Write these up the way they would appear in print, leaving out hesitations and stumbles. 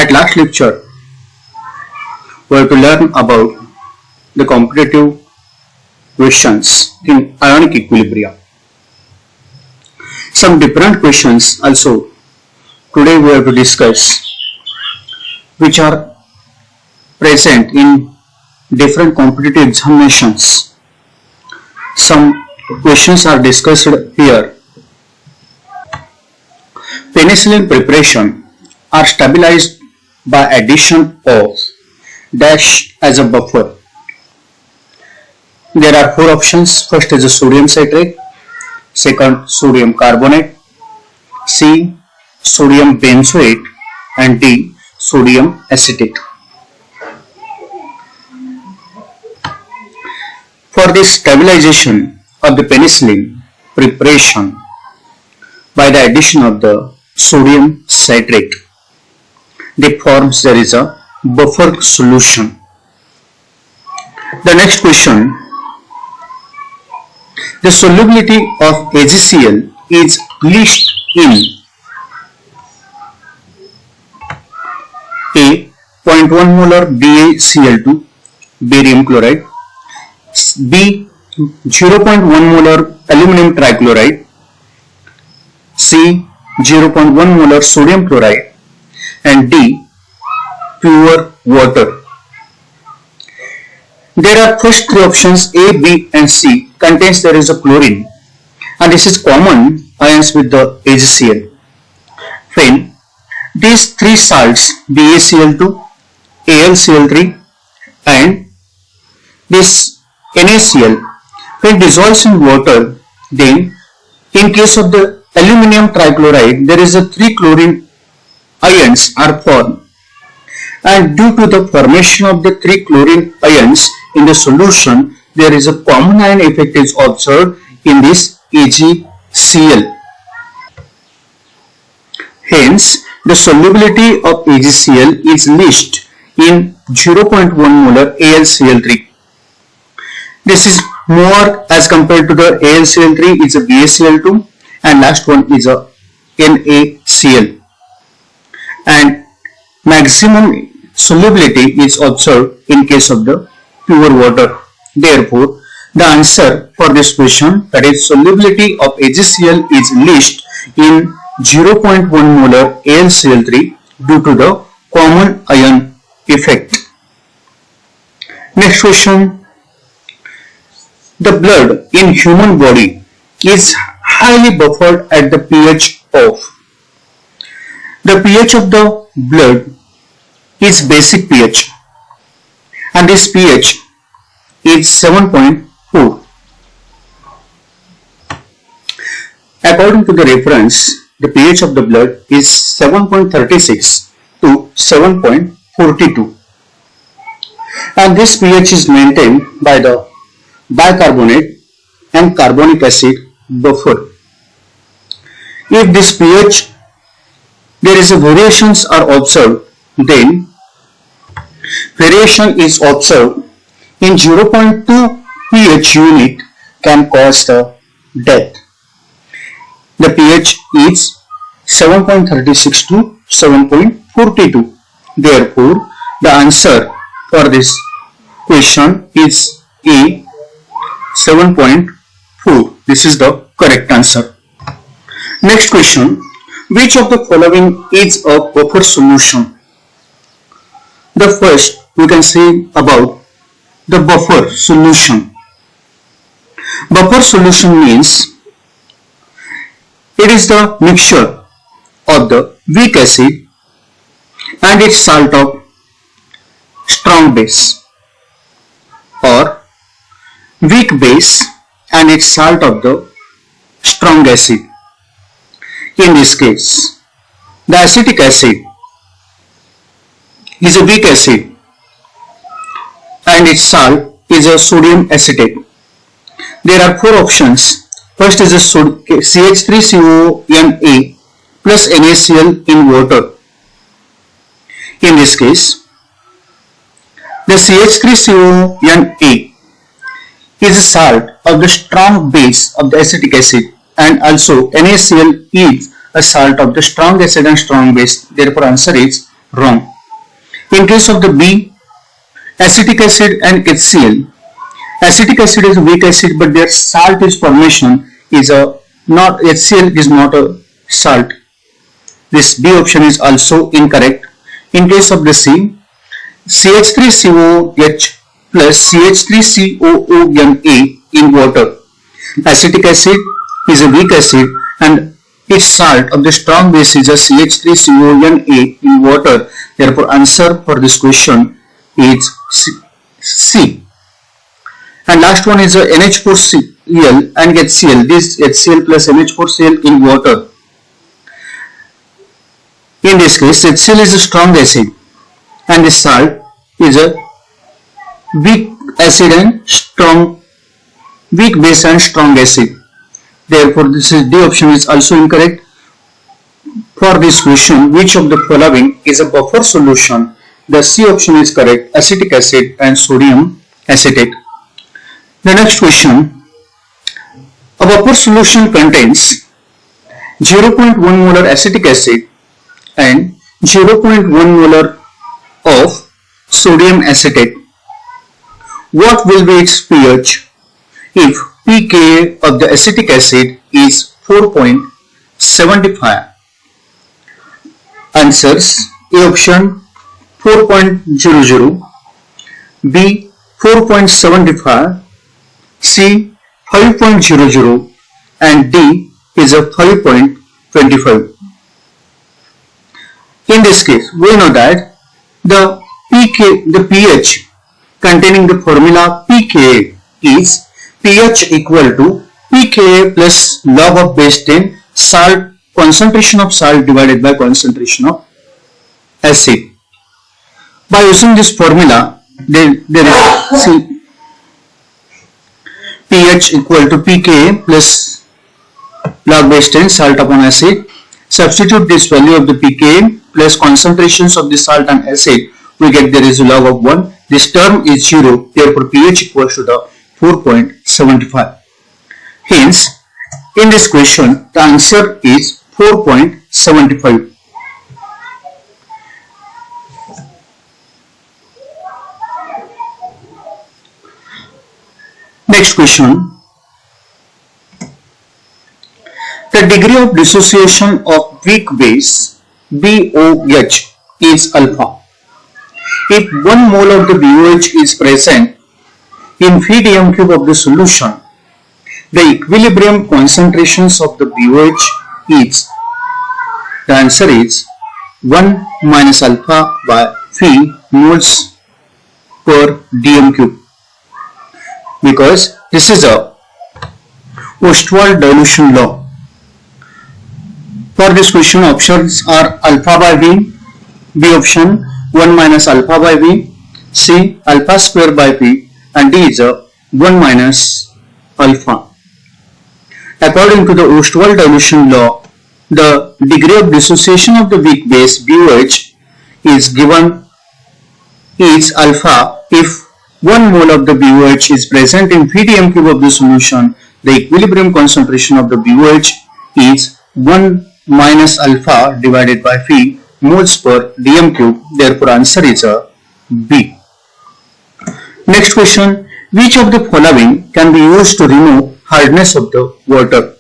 At last lecture, we have to learn about the competitive questions in ionic equilibrium. Some different questions also today we have to discuss, which are present in different competitive examinations. Some questions are discussed here. Penicillin preparation are stabilized by addition of dash as a buffer. There are four options. First is a sodium citrate, second sodium carbonate, C sodium benzoate, and D sodium acetate. For the stabilization of the penicillin preparation by the addition of the sodium citrate, there is a buffer solution. The next question, the solubility of AgCl is least in A 0.1 molar BaCl2 barium chloride, B 0.1 molar aluminum trichloride, C 0.1 molar sodium chloride, and D pure water. There are first three options A, B and C contains there is a chlorine, and this is common ions with the AgCl. When these three salts BaCl2, AlCl3 and this NaCl, when dissolves in water, then in case of the aluminum trichloride there is a three chlorine ions are formed, and due to the formation of the three chlorine ions in the solution, there is a common ion effect is observed in this AgCl. Hence, the solubility of AgCl is least in 0.1 molar AlCl3. This is more as compared to the AlCl3 is a BaCl2, and last one is a NaCl. And maximum solubility is observed in case of the pure water. Therefore, the answer for this question, that is solubility of AgCl is least in 0.1 molar AlCl3 due to the common ion effect. Next question, the blood in human body is highly buffered at the pH of. The pH of the blood is basic pH, and this pH is 7.4. According to the reference, the pH of the blood is 7.36 to 7.42, and this pH is maintained by the bicarbonate and carbonic acid buffer. If this pH there is a variations are observed, then variation is observed in 0.2 pH unit can cause the death. The pH is 7.36 to 7.42. Therefore, the answer for this question is A 7.4. This is the correct answer. Next question, which of the following is a buffer solution? The first we can say about the buffer solution. Buffer solution means it is the mixture of the weak acid and its salt of strong base, or weak base and its salt of the strong acid. In this case, the acetic acid is a weak acid and its salt is a sodium acetate. There are four options. First is a CH3CONA plus NaCl in water. In this case, the CH3CONA is a salt of the strong base of the acetic acid, and also NaCl is a salt of the strong acid and strong base. Therefore, answer is wrong. In case of the B, acetic acid and HCl. Acetic acid is a weak acid, but their salt is formation is a not HCl is not a salt. This B option is also incorrect. In case of the C, CH3COH plus CH3COONA in water. Acetic acid is a weak acid and its salt of the strong base is a CH3CONA in water. Therefore, answer for this question is C. And last one is a NH4Cl and HCl. This HCl plus NH4Cl in water. In this case, HCl is a strong acid and the salt is a weak acid and weak base and strong acid. Therefore, this is D option is also incorrect. For this question, which of the following is a buffer solution? The C option is correct, acetic acid and sodium acetate. The next question, a buffer solution contains 0.1 molar acetic acid and 0.1 molar of sodium acetate. What will be its pH if pKa of the acetic acid is 4.75? Answers: A option 4.00, B 4.75, C 5.00 and D is a 5.25. In this case, we know that the pH containing the formula pKa is pH equal to pKa plus log of base 10 salt, concentration of salt divided by concentration of acid. By using this formula, there is pH equal to pKa plus log base 10 salt upon acid. Substitute this value of the pKa plus concentrations of the salt and acid, we get there is a log of 1. This term is 0, therefore pH equals to the 4.75. Hence, in this question, the answer is 4.75. Next question. The degree of dissociation of weak base BOH is alpha. If 1 mole of the BOH is present in VDM cube of the solution, the equilibrium concentrations of the BOH is, the answer is 1 minus alpha by V moles per dm cube, because this is a Ostwald dilution law. For this question, options are alpha by V, B option 1 minus alpha by V, C alpha square by V, and D is a 1 minus alpha. According to the Ostwald dilution law, the degree of dissociation of the weak base BOH is given is alpha if 1 mole of the BOH is present in VDM cube of the solution. The equilibrium concentration of the BOH is 1 minus alpha divided by V moles per dm cube. Therefore, answer is a B. Next question. Which of the following can be used to remove hardness of the water?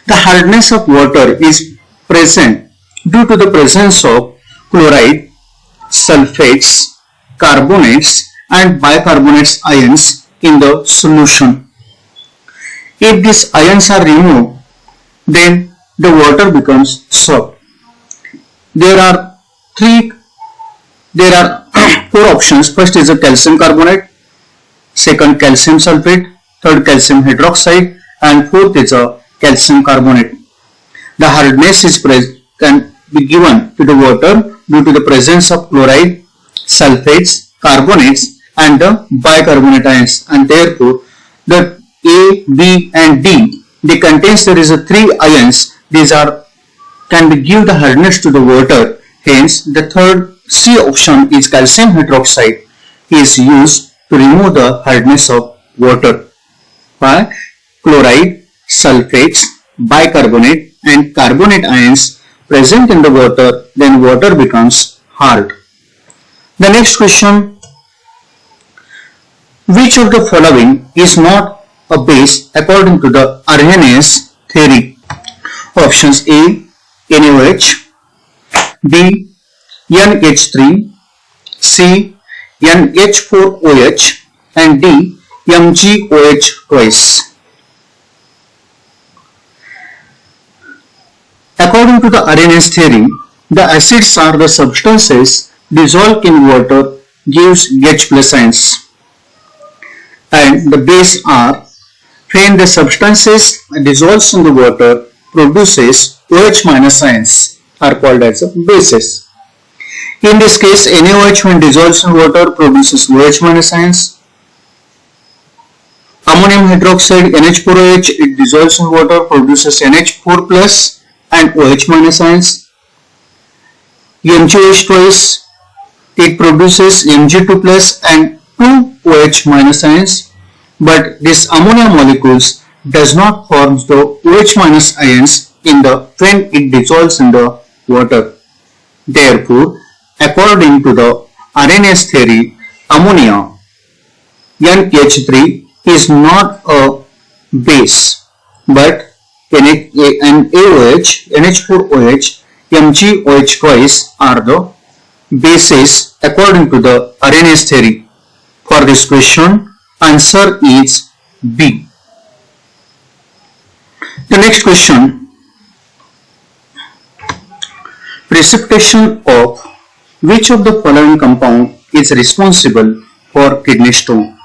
The hardness of water is present due to the presence of chloride, sulfates, carbonates and bicarbonates ions in the solution. If these ions are removed, then the water becomes soft. There are 4 options. First is a calcium carbonate, second calcium sulfate, third calcium hydroxide, and fourth is a calcium carbonate. The hardness is can be given to the water due to the presence of chloride, sulfates, carbonates, and the bicarbonate ions, and therefore the A, B, and D, they contains there is a 3 ions. These are can be give the hardness to the water. Hence, the third C option is calcium hydroxide is used to remove the hardness of water. By chloride, sulfates, bicarbonate and carbonate ions present in the water, then water becomes hard. The next question, which of the following is not a base according to the Arrhenius theory? Options A, NaOH, B, NH3, C, NH4OH, and D, MgOH twice. According to the Arrhenius theory, the acids are the substances dissolved in water gives H plus ions, and the base are when the substances dissolves in the water produces OH minus ions are called as bases. In this case, NaOH when dissolves in water produces OH minus ions. Ammonium hydroxide NH4OH, it dissolves in water, produces NH4 plus and OH minus ions. MgOH twice, it produces Mg2 plus and 2 OH minus ions, but this ammonia molecules does not form the OH minus ions in the when it dissolves in the water. Therefore, according to the Arrhenius theory, ammonia NH3 is not a base, but NaOH, NH4OH, MgOH twice are the bases according to the Arrhenius theory. For this question, answer is B. The next question, precipitation of which of the following compound is responsible for kidney stone?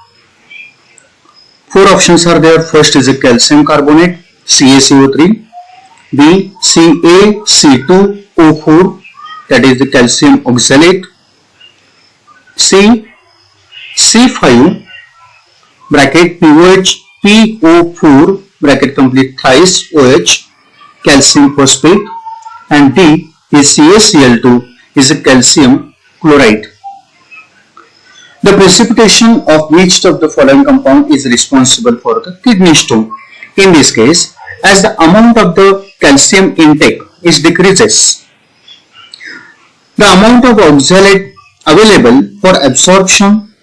Four options are there. First is a calcium carbonate, CaCO3, B, CaC2O4, that is the calcium oxalate, C, C5 bracket PO4 bracket complete thrice OH, calcium phosphate, and D is CaCl2 is a calcium chloride. The precipitation of which of the following compound is responsible for the kidney stone? In this case, as the amount of the calcium intake is decreases, the amount of oxalate available for absorption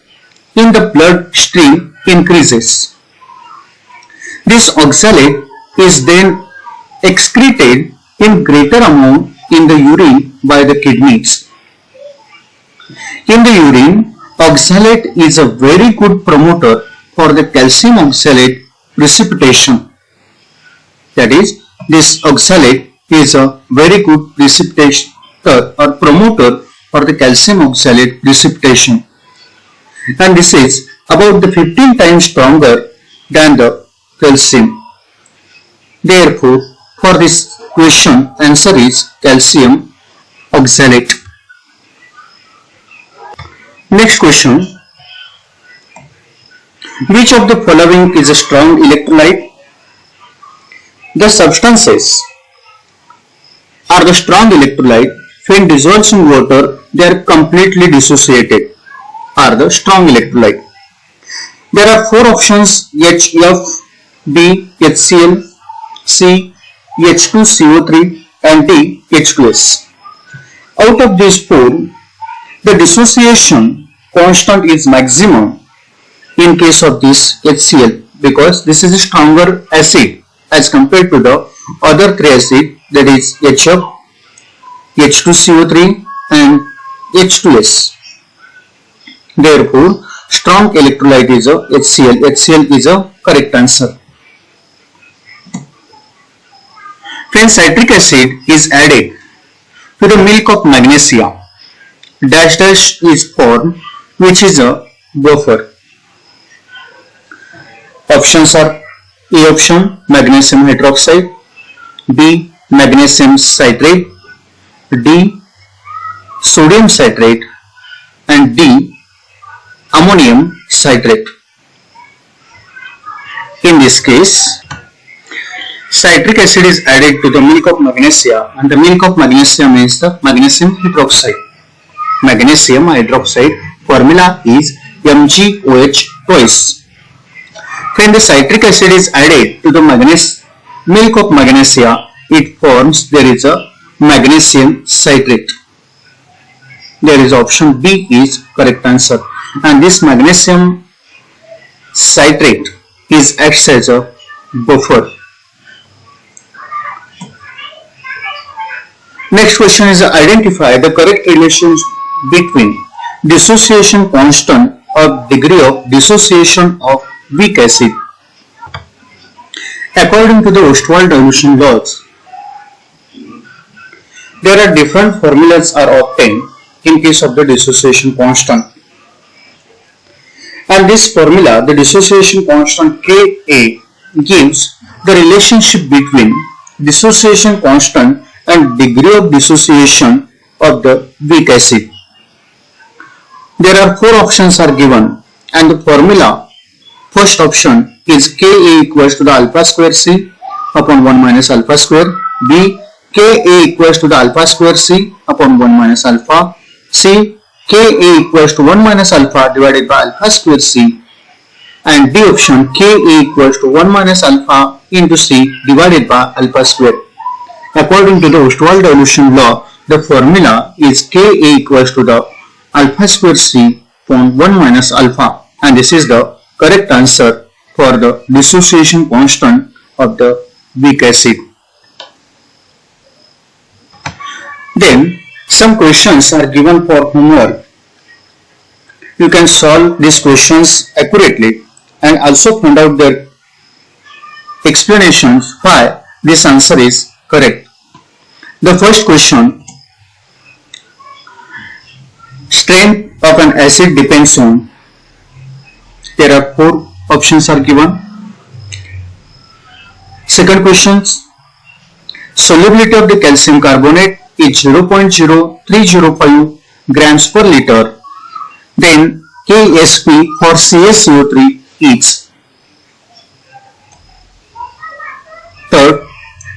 in the bloodstream increases. This oxalate is then excreted in greater amount in the urine by the kidneys. In the urine, oxalate is a very good promoter for the calcium oxalate precipitation. That is, this oxalate is a very good precipitator or promoter for the calcium oxalate precipitation, and this is about the 15 times stronger than the calcium. Therefore, for this question, answer is calcium oxalate. Next question, which of the following is a strong electrolyte? The substances are the strong electrolyte when dissolved in water, they are completely dissociated, are the strong electrolyte. There are four options, HF, B, HCl, C, H2CO3, and D, H2S. Out of these four, the dissociation constant is maximum in case of this HCl, because this is a stronger acid as compared to the other three acids, that is HF, H2CO3 and H2S. Therefore, strong electrolyte is a HCl. HCl is a correct answer. When citric acid is added to the milk of magnesia, dash dash is formed, which is a buffer. Options are A option, magnesium hydroxide, B, magnesium citrate, D, sodium citrate, and D, ammonium citrate. In this case, citric acid is added to the milk of magnesia, and the milk of magnesia means the magnesium hydroxide. Magnesium hydroxide formula is MgOH twice. When the citric acid is added to the milk of magnesia, it forms, there is a magnesium citrate. there is option B is correct answer. And this magnesium citrate is acts as a buffer. Next question is identify the correct relations between dissociation constant or degree of dissociation of weak acid. According to the Ostwald dilution laws, there are different formulas are obtained in case of the dissociation constant. And this formula, the dissociation constant Ka, gives the relationship between dissociation constant and degree of dissociation of the weak acid. There are four options are given, and the formula first option is Ka equals to the alpha square C upon 1 minus alpha square. B, Ka equals to the alpha square C upon 1 minus alpha. C, Ka equals to 1 minus alpha divided by alpha square C. And D option, Ka equals to 1 minus alpha into C divided by alpha square. According to the Ostwald dilution law, the formula is Ka equals to the alpha square C upon 1 minus alpha, and this is the correct answer for the dissociation constant of the weak acid. Then some questions are given for homework. You can solve these questions accurately and also find out their explanations why this answer is correct. The first question, strength of an acid depends on, there are four options are given. Second question, solubility of the calcium carbonate is 0.0305 grams per liter. Then Ksp for CaCO3 is. Third,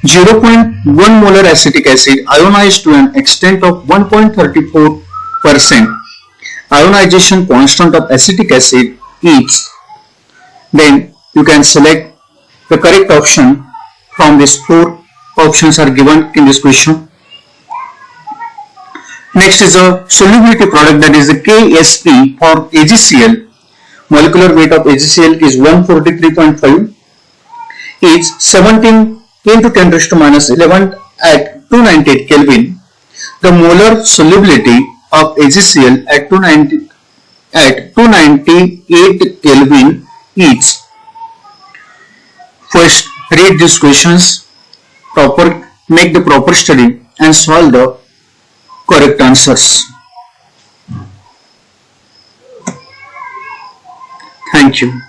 0.1 molar acetic acid ionized to an extent of 1.34%. Ionization constant of acetic acid is. Then you can select the correct option from these four options are given in this question. Next is a solubility product, that is the Ksp for AgCl. Molecular weight of AgCl is 143.5. Is 17 into 10 raised to minus 11 at 298 Kelvin. The molar solubility of AgCl at 298 Kelvin is. First, read these questions, make the proper study and solve the correct answers. Thank you.